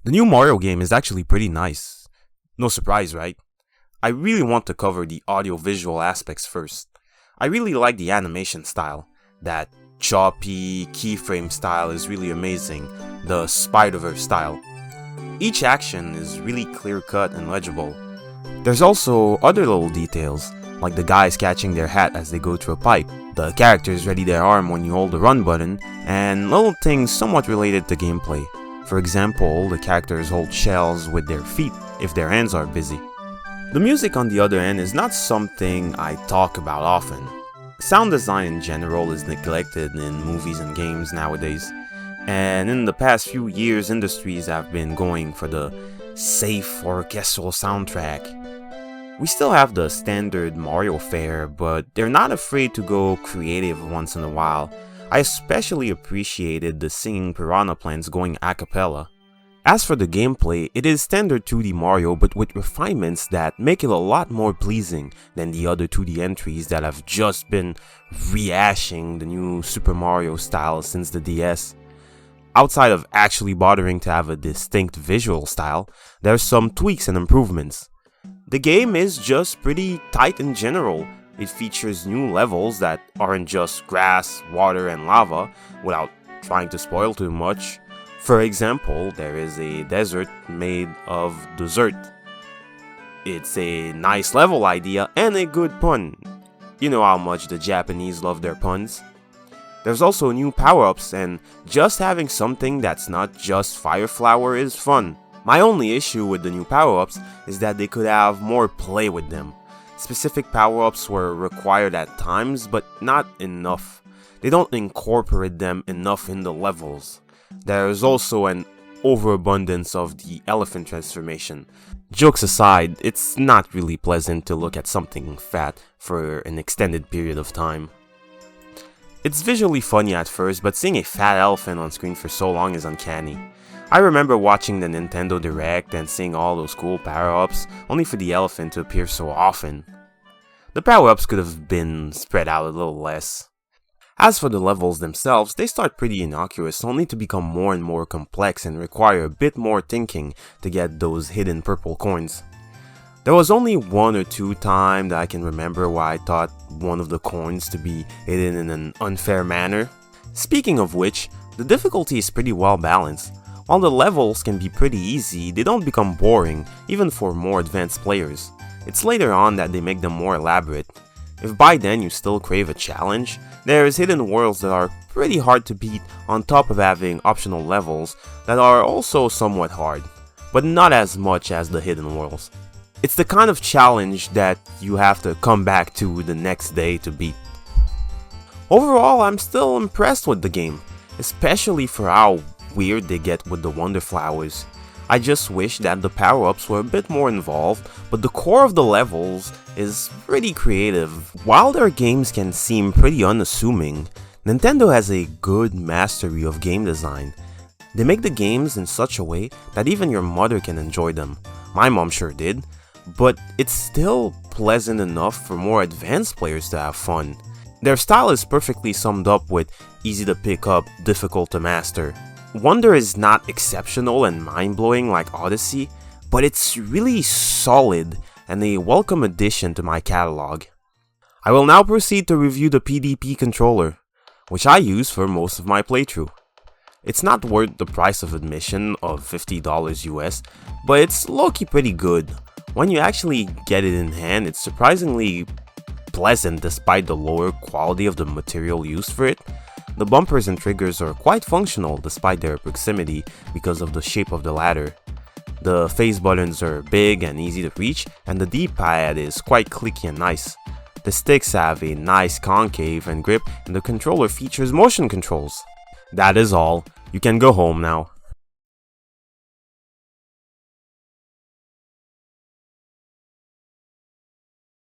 The new Mario game is actually pretty nice. No surprise, right? I really want to cover the audio-visual aspects first. I really like the animation style. That choppy keyframe style is really amazing. The Spider-Verse style. Each action is really clear-cut and legible. There's also other little details, like the guys catching their hat as they go through a pipe, the characters ready their arm when you hold the run button, and little things somewhat related to gameplay. For example, the characters hold shells with their feet if their hands are busy. The music on the other end is not something I talk about often. Sound design in general is neglected in movies and games nowadays, and in the past few years industries have been going for the safe orchestral soundtrack. We still have the standard Mario fare, but they're not afraid to go creative once in a while. I especially appreciated the singing piranha plants going a cappella. As for the gameplay, it is standard 2D Mario but with refinements that make it a lot more pleasing than the other 2D entries that have just been rehashing the new Super Mario style since the DS. Outside of actually bothering to have a distinct visual style, there's some tweaks and improvements. The game is just pretty tight in general. It features new levels that aren't just grass, water, and lava, without trying to spoil too much. For example, there is a desert made of dessert. It's a nice level idea and a good pun. You know how much the Japanese love their puns. There's also new power-ups, and just having something that's not just fire flower is fun. My only issue with the new power-ups is that they could have more play with them. Specific power-ups were required at times, but not enough. They don't incorporate them enough in the levels. There is also an overabundance of the elephant transformation. Jokes aside, it's not really pleasant to look at something fat for an extended period of time. It's visually funny at first, but seeing a fat elephant on screen for so long is uncanny. I remember watching the Nintendo Direct and seeing all those cool power-ups, only for the elephant to appear so often. The power-ups could have been spread out a little less. As for the levels themselves, they start pretty innocuous, only to become more and more complex and require a bit more thinking to get those hidden purple coins. There was only one or two times that I can remember where I thought one of the coins to be hidden in an unfair manner. Speaking of which, the difficulty is pretty well balanced. While the levels can be pretty easy, they don't become boring, even for more advanced players. It's later on that they make them more elaborate. If by then you still crave a challenge, there's hidden worlds that are pretty hard to beat on top of having optional levels that are also somewhat hard, but not as much as the hidden worlds. It's the kind of challenge that you have to come back to the next day to beat. Overall, I'm still impressed with the game, especially for how weird they get with the Wonder Flowers. I just wish that the power-ups were a bit more involved, but the core of the levels is pretty creative. While their games can seem pretty unassuming, Nintendo has a good mastery of game design. They make the games in such a way that even your mother can enjoy them. My mom sure did, but it's still pleasant enough for more advanced players to have fun. Their style is perfectly summed up with easy to pick up, difficult to master. Wonder is not exceptional and mind-blowing like Odyssey, but it's really solid and a welcome addition to my catalog. I will now proceed to review the PDP controller, which I use for most of my playthrough. It's not worth the price of admission of $50 US, but it's low-key pretty good. When you actually get it in hand, it's surprisingly pleasant despite the lower quality of the material used for it. The bumpers and triggers are quite functional despite their proximity because of the shape of the ladder. The face buttons are big and easy to reach, and the D-pad is quite clicky and nice. The sticks have a nice concave and grip, and the controller features motion controls. That is all. You can go home now.